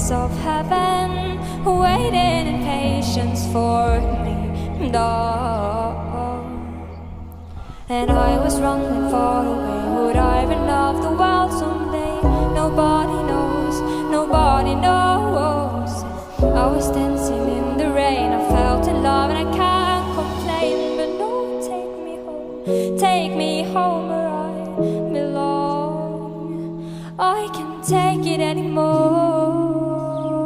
gates of heaven, waiting in patience for me, dog. And I was running far away. Would I run off the world someday? Nobody knows, nobody knows. I was dancing in the rain, I felt in love and I can't complain. But no, take me home where I belong. I can't take it anymore.